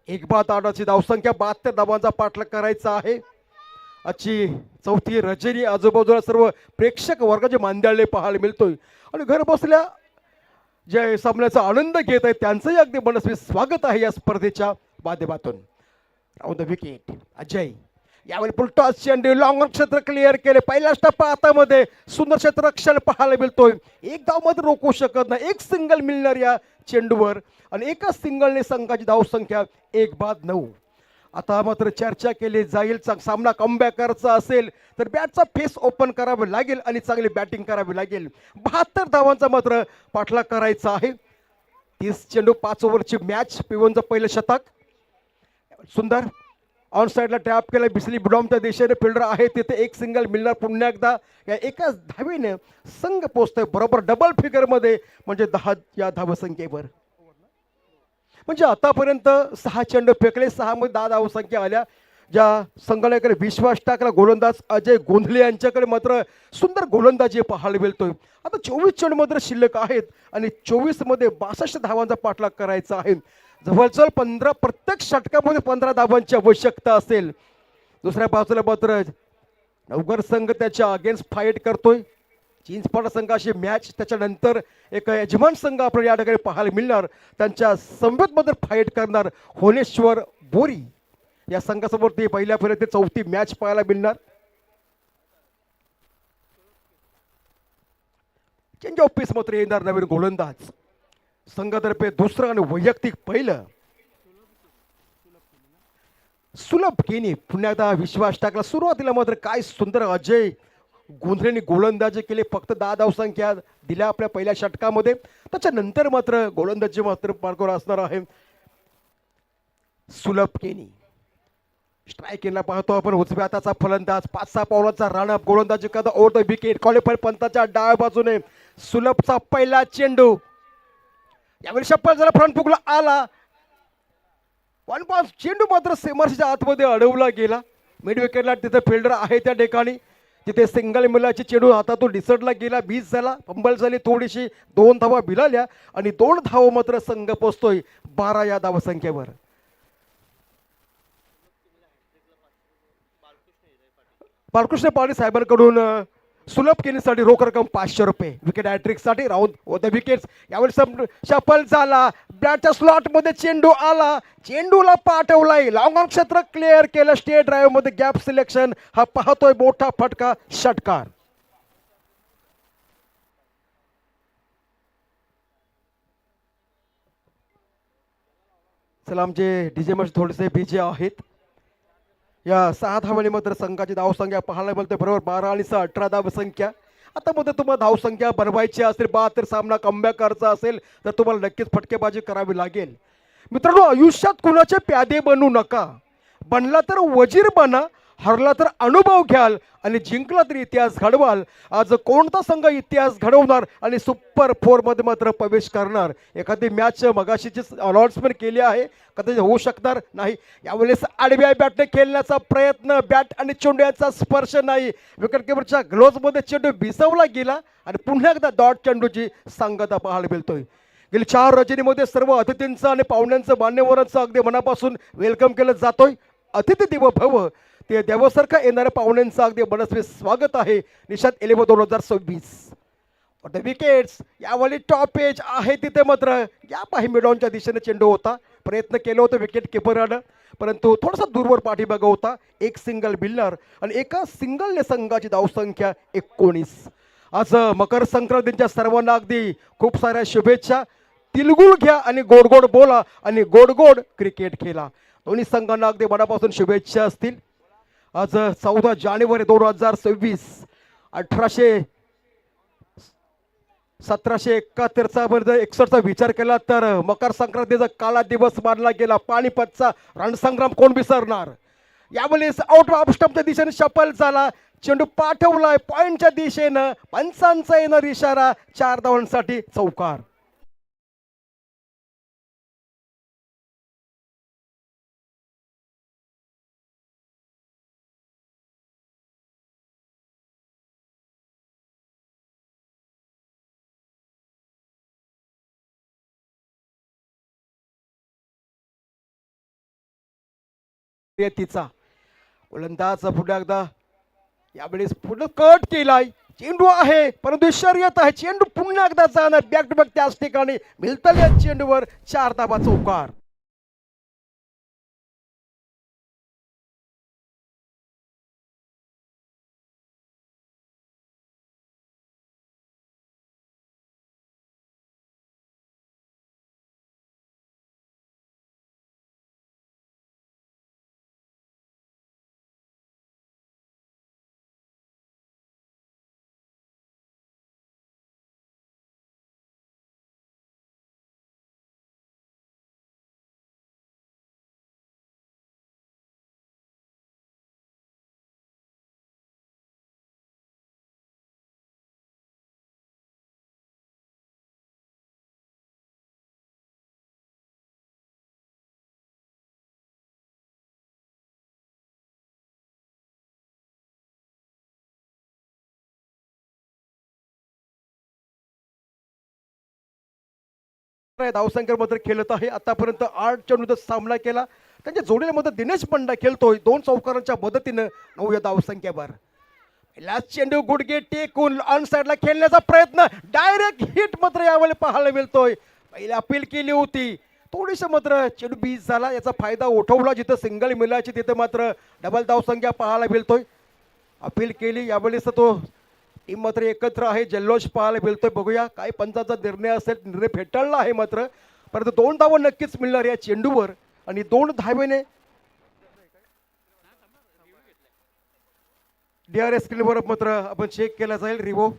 एक बाद 8ची धावसंख्या. 72 धावांचा पाठलाग करायचा आहे. आजची चौथी रजनी. आजूबाजूला सर्व प्रेक्षक वर्गाचे मांद्याळे पाहायला मिळतोय आणि घर बसल्या जे सामन्याचा आनंद घेत आहेत त्यांचंही अगदी मनस्वी स्वागत आहे या स्पर्धेच्या माध्यमातून. On the wicket Ajay. यावेळी पुलटॉस चेंडू लॉंग क्षेत्र क्लिअर केले. पहिल्या टप्पा हातामध्ये सुंदर क्षेत्ररक्षण पाहायला मिळतोय. एक धाव मध्ये रोखू शकत नाही. एक सिंगल मिळणार या चेंडूवर आणि एका सिंगलने संघाची धावसंख्या 1 बाद 9. आता मात्र चर्चा केली जाईल. सामना कमबॅक करायचा असेल तर बॅटचा फेस ओपन करावे लागेल आणि चांगली बॅटिंग करावी लागेल. 72 धावांचा मात्र पाठलाग करायचा आहे. 30 चेंडू 5 ओव्हरची मॅच. पिवनचं पहिलं शतक. सुंदर ऑन साईडला टॅप केलं. बिस्ली बुडॉमच्या दिशेने फिल्डर आहे तिथे एक सिंगल मिळणार. पुन्हा एकदा या एकाच धावेने संघ पोचतोय बरोबर डबल फिगरमध्ये म्हणजे 10 या धावसंख्येवर. म्हणजे आतापर्यंत 6 चेंडू फेकले. 6 मध्ये 10 धावसंख्या आल्या. ज्या संघाकडे विश्वास टाकला गोलंदाज अजय गोंधळे यांच्याकडे मात्र सुंदर गोलंदाजी पाहायला मिळतोय. आता 24 चेंडू मात्र शिल्लक आहेत आणि 24 मध्ये 62 धावांचा पाठलाग करायचा आहे. जवळजवळ 15 प्रत्येक षटकामध्ये 15 धावांची आवश्यकता असेल. दुसऱ्या बाजूला मात्र नवघर संघ त्याच्या अगेन्स्ट फाईट करतोय. चिंचपाडा संघाशी मॅच. त्याच्यानंतर एक यजमान संघ आपल्याला या ठिकाणी पाहायला मिळणार. त्यांच्या समवेतमध्ये फाईट करणार होनेश्वर बोरी या संघासमोर ती पहिल्या फेरीत चौथी मॅच पाहायला मिळणार. चेंज ऑफ पीस मात्र येणार नवीन गोलंदाज. संघातर्फे दुसरं आणि वैयक्तिक पहिलं. सुलभ केनी पुन्हा एकदा विश्वास टाकला. सुरुवातीला मात्र काय सुंदर अजय गोंधळेने गोलंदाजी केली. फक्त 10 धावसंख्या दिल्या आपल्या पहिल्या षटकामध्ये. त्याच्यानंतर मात्र गोलंदाजी मात्र मार्गावर असणार आहे सुलभ केनी. स्ट्राईक पाहतो आपण. उजव्या हाताचा फलंदाज 5-6 पावलाचा रानअप गोलंदाजी करता ओव्हर द विकेट. क्वालिफायर पंताच्या डाव्या बाजूने सुलभचा पहिला चेंडू. यावेळी शप्पल झाला. फ्रंट फुगला आला. 1 बॉल. चेंडू मात्र सीमारेषेच्या आतमध्ये अडवला गेला. मिड विकेटला तिथे फिल्डर आहे त्या ठिकाणी. तिथे सिंगल मिळाची. चेंडू हातातून डिसडला गेला. 20 झाला. फंबल झाली थोडीशी. 2 धावा मिळाल्या आणि 2 धावा मात्र संघ पोचतोय 12 या धावसंख्येवर. बालकृष्ण पाणी साहेबांकडून सुलभ केनीसाठी रोख रक्कम 500 रुपये. विकेट हॅट्रिकसाठी राऊंड व द विकेट्स. यावेळी शफल झाला. बॅटच्या स्लॉटमध्ये चेंडू आला. चेंडूला पाठवलाय. लॉंग ऑन क्षेत्र क्लिअर केलं. स्टेट ड्राईव्ह मध्ये गॅप सिलेक्शन. हा पाहतोय मोठा फटका. षटकार. चला आमचे डीजे मॅच थोडेसे बिजी आहेत. या 6 धावांनी मात्र संघाची धावसंख्या पाहायला मिळते बरोबर 12 आणि 6 18 धावसंख्या. आता मध्ये तुम्हाला धावसंख्या बनवायची असेल 72 सामना कमबॅक करायचा असेल तर तुम्हाला नक्कीच फटकेबाजी करावी लागेल. मित्रांनो आयुष्यात कुणाचे प्यादे बनू नका. बनला तर वजीर बना. हरला तर अनुभव घ्याल आणि जिंकला तर इतिहास घडवाल. आज कोणता संघ इतिहास घडवणार आणि सुपर 4 मध्ये मात्र प्रवेश करणार. एखादी मॅच मगाशीची अनाउन्समेंट केली आहे. कदाचित होऊ शकणार नाही. यावेळेस आडव्या बॅटने खेळण्याचा प्रयत्न. बॅट आणि चेंडू यांचा स्पर्श नाही. विकेट किपरच्या ग्लोव्हमध्ये चेंडू भिसवला गेला आणि पुन्हा एकदा डॉट चेंडूची सांगता पाहायला मिळतोय. गेली 4 रजनीमध्ये सर्व अतिथींचं आणि पाहुण्यांचं मान्यवरांचं अगदी मनापासून वेलकम केलं जातोय. अतिथी देवो भव. ते देवासारखं येणाऱ्या पाहुण्यांचं अगदी मनस्वी स्वागत आहे. निशांत 11 2026. The wickets. यावेळी टॉप एज आहे तिथे मात्र या पाही मिडॉनच्या दिशेने चेंडू होता. प्रयत्न केलं होतं विकेट किपरनं परंतु थोडासा दूरवर पाठीमागं होता. एक सिंगल मिळणार आणि एका सिंगलने संघाची धावसंख्या 19. आज मकर संक्रांतीच्या सर्वांना अगदी खूप साऱ्या शुभेच्छा. तिलगुळ घ्या आणि गोड गोड बोला आणि गोड गोड क्रिकेट खेळा. दोन्ही संघांना अगदी मनापासून शुभेच्छा असतील. आज 14 जानेवारी 2026. 1771चा 61चा विचार केला तर मकर संक्रांतीचा काळा दिवस मानला गेला. पानिपतचा रणसंग्राम कोण विसरणार. यावेळेस आउट ऑफ स्टंपच्या दिशेने शफल झाला. चेंडू पाठवलाय पॉइंटच्या दिशेनं. पंचांचा येणार इशारा. 4 धावांसाठी चौकार. तिचा गोलंदाज पुन्हा एकदा यावेळेस पुढे कट केलाय. चेंडू आहे परंतु शर्यत आहे. चेंडू पुन्हा एकदा जाणार बॅक टू बॅक त्याच ठिकाणी मिळतल या चेंडूवर 4 धावा चौकार. धावसंख्या मात्र खेळत आहे. आतापर्यंत 8 चेंडूचा सामना केला. त्यांच्या जोडीला मध्ये दिनेश बंडा खेळतोय 2 चौकारांच्या मदतीनं 9 या धावसंख्येवर. लास्ट चेंडू गुडघे टेकून ऑन साइडला खेळण्याचा प्रयत्न डायरेक्ट हिट मात्र यावेळी पाहायला मिळतोय. पहिली अपील केली होती थोडीसं मात्र चेंडू बीज झाला. याचा फायदा उठवला जिथं सिंगल मिळायची तिथे मात्र डबल धावसंख्या पाहायला मिळतोय. अपील केली यावेळेस तो टीम मात्र एकत्र आहे. जल्लोष पाहायला मिळतोय. बघूया काय पंचाचा निर्णय असेल. निर्णय फेटाळला आहे मात्र परंतु 2 धावा नक्कीच मिळणार या चेंडूवर आणि 2 धावेने DRS स्क्रीनवर मात्र आपण चेक केला जाईल रिवो.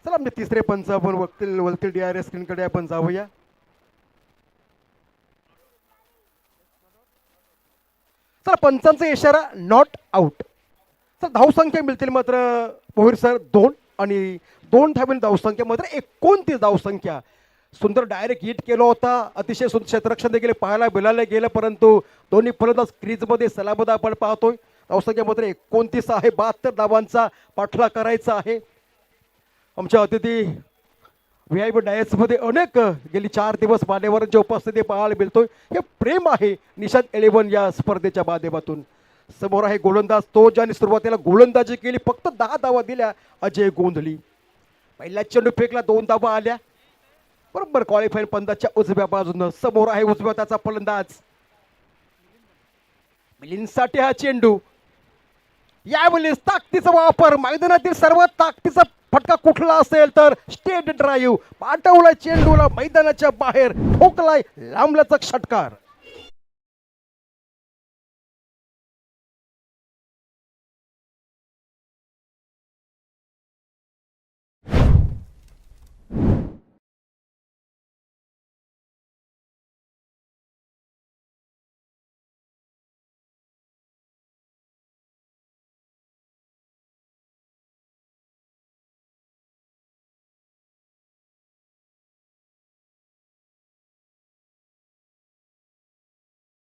चला म्हणजे तिसरे पंच आपण वळतील DRS स्क्रीनकडे आपण जाऊया. चला पंचांचा इशारा नॉट आउट. तर धावसंख्या मिळतील मात्र मोहिर सर 2 आणि 2 धावेने धावसंख्या मात्र 29 धावसंख्या. सुंदर डायरेक्ट हिट केला होता. अतिशय सुंदर क्षेत्ररक्षण देखील पाहायला मिळालं गेलं परंतु दोन्ही फलंदाज क्रीजमध्ये सलाबद आपण पाहतोय. धावसंख्या मात्र 29 आहे. 72 धावांचा पाठला करायचा आहे. आमच्या अतिथी VIP डायसमध्ये अनेक गेली 4 दिवस मान्यवरांची उपस्थिती पाहायला मिळतोय. हे प्रेम आहे निशांत 11 या स्पर्धेच्या माध्यमातून. समोर आहे गोलंदाज तो ज्याने सुरुवातीला गोलंदाजी केली फक्त 10 धावा दिल्या अजय गोंधळी. पहिला चेंडू फेकला 2 धावा आल्या. बरोबर क्वालिफाईड पंदाच्या उजव्या बाजूनं समोर आहे उजव्या त्याचा फलंदाज मिलिंदसाठी हा चेंडू. यावेळेस ताकदीचा वापर मैदानातील सर्वात ताकदीचा फटका कुठला असेल तर स्टेट ड्राईव्ह पाठवलाय चेंडूला मैदानाच्या बाहेर ठोकलाय लांबलचक षटकार.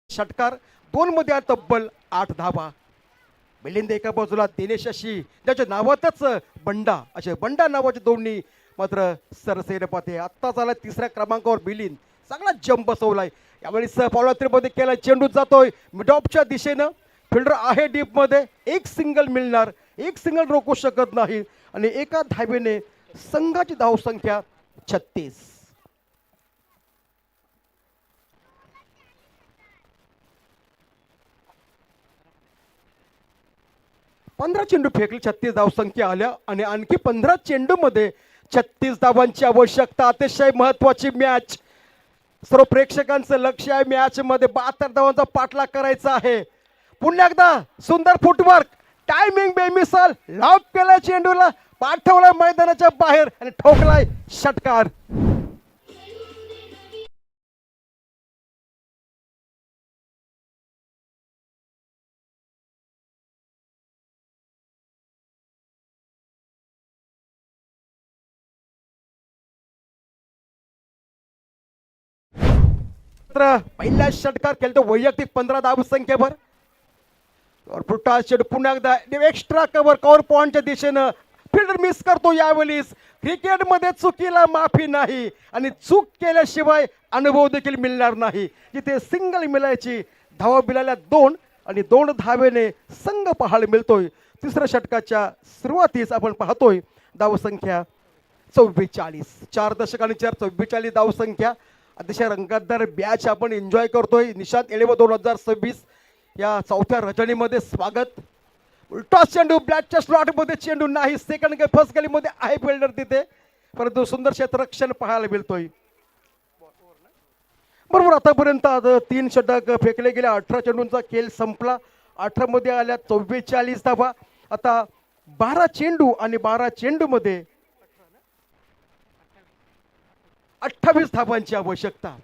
षटकार 2 मध्ये तब्बल 8 धावा. मिलिंद एका बाजूला दिनेशाशी त्याच्या नावातच बंडा असे बंडा नावाचे दोन्ही मात्र सरसेन पाहते. आत्ता झाला 3ऱ्या क्रमांकावर मिलिंद चांगला जंप बसवलाय. यावेळी फॉलोअपमध्ये केला चेंडू जातोय मिडऑफच्या दिशेनं. फिल्डर आहे डीप मध्ये. एक सिंगल मिळणार. एक सिंगल रोखू शकत नाही आणि एका धावेने संघाची धावसंख्या 36. 15 चेंडू फेकले 36 धावसंख्या आल्या आणि आणखी 15 चेंडूमध्ये 36 धावांची आवश्यकता. अतिशय महत्वाची मॅच. सर्व प्रेक्षकांचं लक्ष आहे मॅच मध्ये 72 धावांचा पाठलाग करायचा आहे. पुन्हा एकदा सुंदर फुटवर्क टायमिंग बेमिसाल लॉक केलाय चेंडूला पाठवलाय मैदानाच्या बाहेर आणि ठोकलाय षटकार. पहिला षटकार खेळतो वैयक्तिक 15 धावसंख्येवर. पुढचा चेंडू पुन्हा एकदा एक्स्ट्रा कव्हर पॉईंटच्या दिशेनं फिल्डर मिस करतो. यावेळेस क्रिकेटमध्ये चुकीला माफी नाही आणि चूक केल्याशिवाय अनुभव देखील मिळणार नाही. जिथे सिंगल मिळायची धावा मिळाल्या 2 आणि 2 धावेने संघ पाहायला मिळतोय. तिसऱ्या षटकाच्या सुरुवातीस आपण पाहतोय धावसंख्या 44. 4 दशक आणि 44 धावसंख्या. अतिशय रंगतदार मॅच आपण एन्जॉय करतोय. निशांत येळेवा 2026 या चौथ्या रजनीमध्ये स्वागत. उलटा चेंडू ब्लॅकच्या स्लॉटमध्ये चेंडू नाही. सेकंड फर्स्ट गलीमध्ये आहे फिल्डर तिथे, परंतु सुंदर क्षेत्ररक्षण पाहायला मिळतोय. बरोबर आतापर्यंत 3 षटक फेकले गेले. 18 चेंडूंचा खेळ संपला. 18 मध्ये आल्या 44 धावा. आता 12 चेंडू आणि 12 चेंडूमध्ये 28 धावांची आवश्यकता.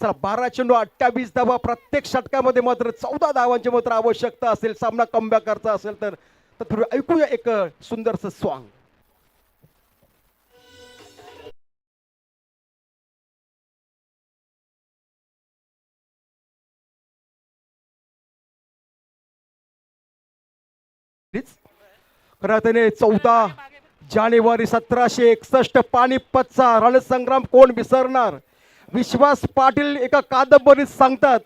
चला 12 चेंडू 28 धावा. प्रत्येक षटकामध्ये मात्र 14 धावांची मात्र आवश्यकता असेल सामना कमबॅक करायचा असेल तर. तर ऐकूया एक सुंदरसं सॉन्ग. खरं त्याने 14 जानेवारी 1761 पानिपतचा रणसंग्राम कोण विसरणार. विश्वास पाटील एका कादंबरीत सांगतात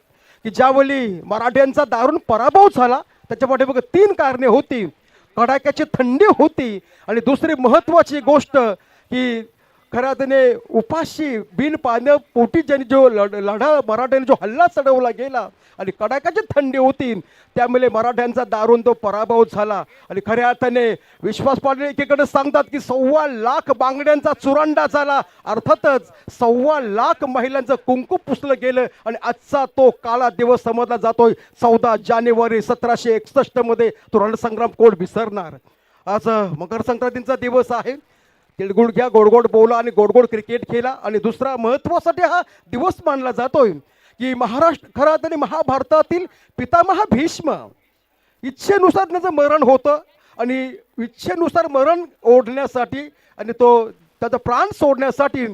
की ज्यावेळी मराठ्यांचा दारुण पराभव झाला त्याच्या पाठीमागे 3 कारणे होती. कडाक्याची थंडी होती आणि दुसरी महत्त्वाची गोष्ट की खरं त्याने उपाशी बिन पाण्या पोटी ज्यांनी जो लढा मराठ्यांनी जो हल्ला चढवला गेला आणि कडाक्याची थंडी होती त्यामुळे मराठ्यांचा दारुण तो पराभव झाला. आणि खऱ्या अर्थाने विश्वास पाटील एकीकडे सांगतात की 1.25 लाख बांगड्यांचा चुरांडा झाला. अर्थातच 1.25 लाख महिलांचं कुंकू पुसलं गेलं आणि आजचा तो काळा दिवस समजला जातोय. 14 जानेवारी 1761 मध्ये तो रणसंग्राम कोण विसरणार. आज मकर संक्रांतीचा दिवस आहे. तिळगुळ घ्या, गोडगोड बोला आणि गोडगोड क्रिकेट खेळा. आणि दुसरा महत्त्वासाठी हा दिवस मानला जातोय की महाराष्ट्र खरं तर महाभारतातील पितामह भीष्म इच्छेनुसार त्याचं मरण होतं आणि इच्छेनुसार मरण ओढण्यासाठी आणि तो त्याचा प्राण सोडण्यासाठी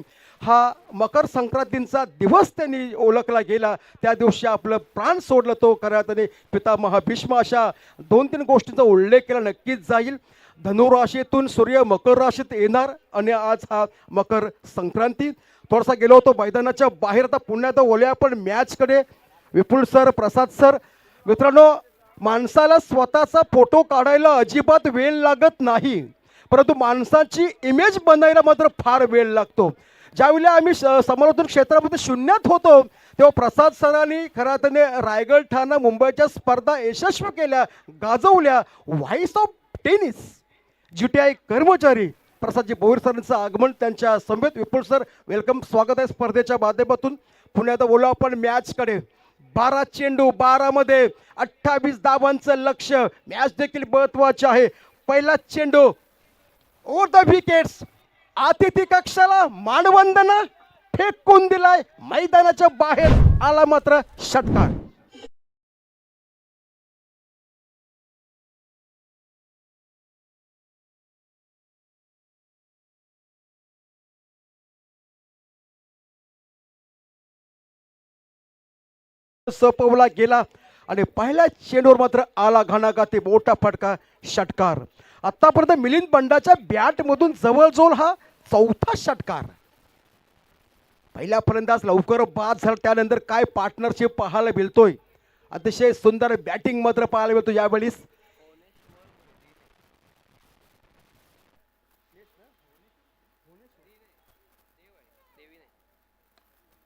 हा मकर संक्रांतीचा दिवस त्यांनी ओळखला गेला. त्या दिवशी आपलं प्राण सोडलं तो खऱ्या अर्थाने पितामह भीष्म. अशा 2-3 गोष्टींचा उल्लेख केला नक्कीच जाईल. धनुराशीतून सूर्य मकर राशीत येणार आणि आज हा मकर संक्रांती. थोडासा गेलो होतो मैदानाच्या बाहेर. आता पुण्यात ओल्या आपण मॅचकडे. विपुल सर, प्रसाद सर, मित्रांनो माणसाला स्वतःचा फोटो काढायला अजिबात वेळ लागत नाही, परंतु माणसाची इमेज बनायला मात्र फार वेळ लागतो. ज्यावेळी आम्ही समालोचन क्षेत्रामध्ये शून्यात होतो तेव्हा प्रसाद सरांनी खऱ्या अर्थाने रायगड, ठाणा, मुंबईच्या स्पर्धा यशस्वी केल्या, गाजवल्या. व्हाईस ऑफ टेनिस GTI कर्मचारी प्रसादजी भोईर सरांचं आगमन त्यांच्या समेत. विपुल सर वेलकम, स्वागत आहे स्पर्धेच्या माध्यमातून. पुण्यात बोलू आपण मॅचकडे. 12 चेंडू 12 मध्ये 28 धावांचं लक्ष. मॅच देखील महत्वाची आहे. पहिला चेंडू ओव्हर द विकेट्स. अतिथी कक्षाला मानवंदना फेकून दिलाय. मैदानाच्या बाहेर आला मात्र षटकार. सपवला गेला आणि पहिल्या चेंडूवर मात्र आला घणाघाती मोठा फटका, षटकार. आतापर्यंत मिलिंद बंडाच्या बॅटमधून जवळजवळ हा 4था षटकार. पहिल्या फलंदाज लवकर बाद झाला, त्यानंतर काय पार्टनरशिप पाहायला मिळतोय. अतिशय सुंदर बॅटिंग मात्र पाहायला मिळतो यावेळेस.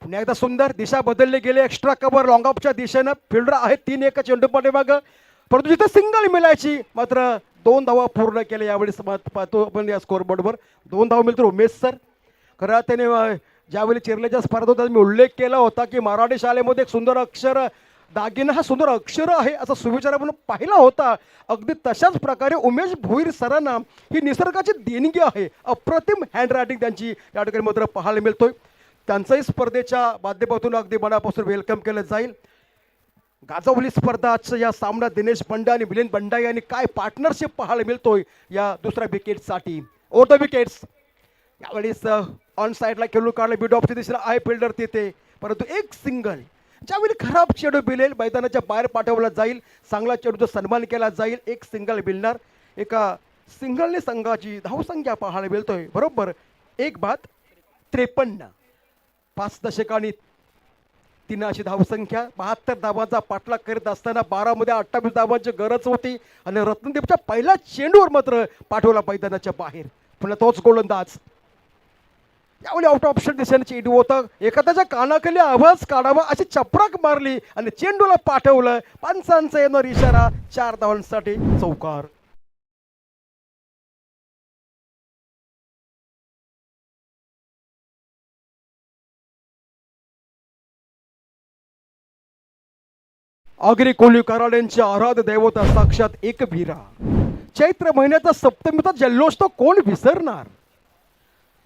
पुन्हा एकदा सुंदर दिशा बदलली गेली. एक्स्ट्रा कव्हर लॉंग ऑफच्या दिशेनं. फिल्डर आहे 3-1 चेंडू पाठीमागं, परंतु जिथे सिंगल मिळायची मात्र 2 धावा पूर्ण केल्या. यावेळेस पाहतो आपण या स्कोरबोर्डवर 2 धावा मिळतो. उमेश सर खरं त्याने ज्यावेळी चिरलेच्या स्पर्धेत मी उल्लेख केला होता की मराठी शाळेमध्ये एक सुंदर अक्षर दागिना हा सुंदर अक्षर आहे असा सुविचार आपण पाहिला होता. अगदी तशाच प्रकारे उमेश भोईर सरांना ही निसर्गाची देणगी आहे. अप्रतिम हँडरायटिंग त्यांची या ठिकाणी मात्र पाहायला मिळतोय. त्यांचाही स्पर्धेच्या माध्यमातून अगदी मनापासून वेलकम केलं जाईल. गाजवली स्पर्धा आजच्या या सामना. दिनेश बंडा आणि मिलिंद बंडा यांनी काय पार्टनरशिप पाहायला मिळतोय या दुसऱ्या विकेटसाठी. Over the wickets. यावेळेस ऑन साईडला खेळून काढलं. मिड ऑफच्या दिशेला आहे फिल्डर तिथे, परंतु एक सिंगल ज्यावेळी खराब चेंडू बिलेल मैदानाच्या बाहेर पाठवला जाईल, चांगला चेंडूचा सन्मान केला जाईल, एक सिंगल मिळणार. एका सिंगलने संघाची धावसंख्या पाहायला मिळतोय बरोबर 1:53. 5 दशकांनी 300 धावसंख्या, 72 धावांचा पाठलाग करीत असताना 12 मध्ये 28 धावांची गरज होती आणि रत्नदीपच्या पहिल्या चेंडूवर मात्र पाठवला मैदानाच्या बाहेर. पुन्हा तोच गोलंदाज यावेळी आउट ऑप्शन दिशेने चेंडू होता, एखाद्याच्या कानाखाली आवाज काढावा अशी चपराक मारली आणि चेंडूला पाठवलं. पंचांचा येणार इशारा, 4 धावांसाठी चौकार. आगरी कोली कराड्यांचे आराध्य दैवता साक्षात एकवीरा. चैत्र महिन्याचा सप्तमीचा जल्लोष तो कोण विसरणार.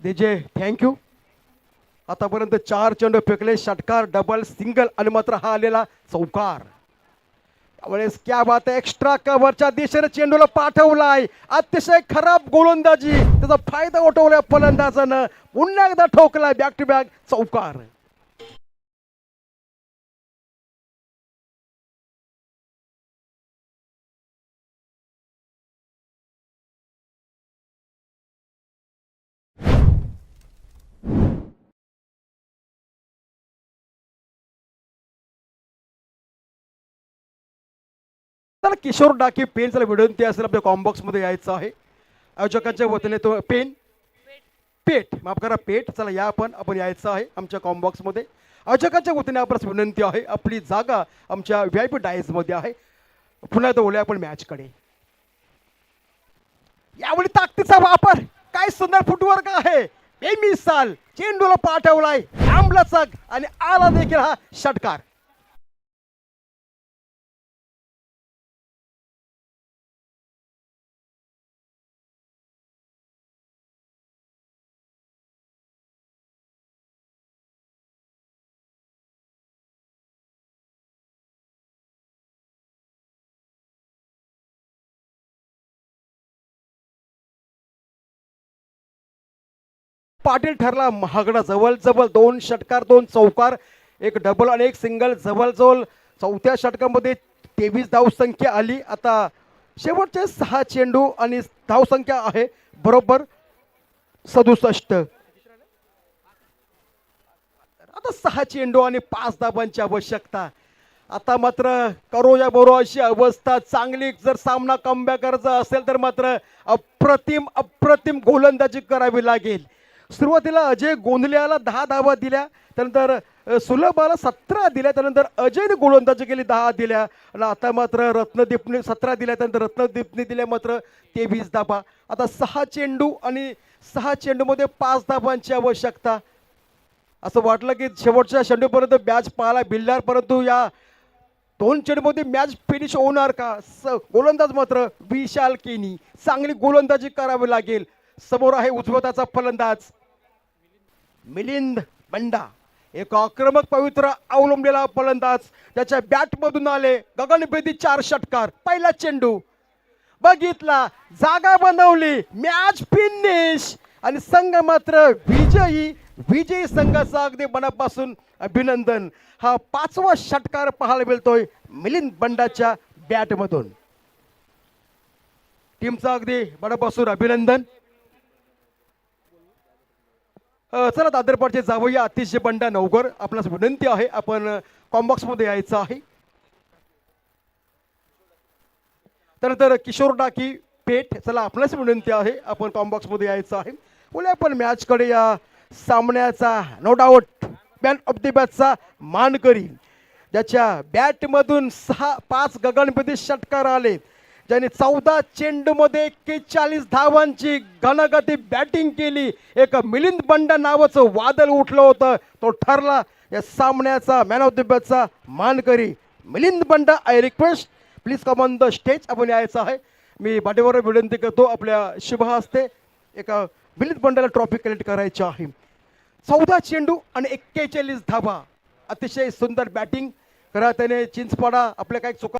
देजे थँक्यू. आतापर्यंत 4 चेंडू फेकले, षटकार, डबल, सिंगल आणि मात्र हा आलेला चौकार. त्यावेळेस क्या बात आहे, एक्स्ट्रा कव्हरच्या दिशेने चेंडूला पाठवलाय. अतिशय खराब गोलंदाजी, त्याचा फायदा उठवलाय फलंदाजानं. पुन्हा एकदा ठोकलाय बॅक टू बॅक चौकार. तर किशोर डाके पेन चला विनंती असेल आपल्या कॉम्बॉक्स मध्ये यायचं आहे. आयोजकांच्या वतीने तो पेन पेट माफ करा पेट चला या आपण यायचं आहे आमच्या कॉम्बॉक्स मध्ये. आयोजकांच्या वतीने आपल्यास विनंती आहे, आपली जागा आमच्या VIP डायस मध्ये आहे. पुन्हा एकदा बोलूया आपण मॅचकडे. यावेळी ताकदीचा वापर, काय सुंदर फुटवर्क आहे. बेमिसाल चेंडूला पाठवलाय, लांबला चक आणि आला देखील हा षटकार. पाटील ठरला महागडा. जवळ 2 षटकार, 2 चौकार, एक डबल आणि एक सिंगल. जवळजवळ चौथ्या षटकामध्ये 23 धावसंख्या आली. आता शेवटचे 6 चेंडू आणि धावसंख्या आहे बरोबर 67. आता 6 चेंडू आणि 5 धावांची आवश्यकता. आता मात्र करोया बरो अशी अवस्था. चांगली जर सामना कमबॅक करायचा असेल तर मात्र अप्रतिम गोलंदाजी करावी लागेल. सुरुवातीला अजय गोंधल्याला 10 धावा दिल्या, त्यानंतर सुलभाला 17 दिल्या, त्यानंतर अजयने गोलंदाजी केली 10 दिल्या आणि आता मात्र रत्नदीपने 17 दिल्या, त्यानंतर रत्नदीपने दिल्या मात्र 23 धावा. आता 6 चेंडू आणि 6 चेंडूमध्ये 5 धावांची आवश्यकता. असं वाटलं की शेवटच्या चेंडूपर्यंत मॅच पाहायला भिडणार, परंतु या 2 चेंडूमध्ये मॅच फिनिश होणार का. गोलंदाज मात्र विशाल केनी, चांगली गोलंदाजी करावी लागेल. समोर आहे उजवताचा फलंदाज मिलिंद बंडा, एक आक्रमक पवित्र अवलंबलेला फलंदाज. त्याच्या बॅटमधून आले गगनभेदी 4 षटकार. पहिला चेंडू बघितला, जागा बनवली, मॅच फिनिश आणि संघ मात्र विजयी संघाचा अगदी मनापासून अभिनंदन. हा 5वा षटकार पाहायला मिळतोय मिलिंद बंडाच्या बॅटमधून. टीमचा अगदी मनापासून अभिनंदन. चला दादरपाडचे जावया अतिशय बंडा नवकर, आपणास विनंती आहे आपण कॉम्बॉक्स मध्ये यायचं आहे. त्यानंतर किशोर डाकी पेठ, चला आपणास विनंती आहे आपण कॉम्बॉक्स मध्ये यायचं आहे. बोलूया आपण मॅचकडे. या सामन्याचा no doubt man of the मॅचचा मानकरी, ज्याच्या बॅटमधून 5 गगनभेदी षटकार आले, ज्याने 14 चेंडूमध्ये 41 धावांची घनगती बॅटिंग केली. एक मिलिंद बंडा नावाचं वादळ उठलं होतं, तो ठरला या सामन्याचा मॅन ऑफ द मॅचचा मानकरी Milind Banda. I request please come on the stage. आपण यायचं आहे. मी पाठीवर विनंती करतो, आपल्या शुभ हस्ते एका मिलिंद बंडाला ट्रॉफी कलेक्ट करायची आहे. 14 चेंडू आणि 41 धावा, अतिशय सुंदर बॅटिंग करा त्याने. चिंचपाडा आपल्या काही चुका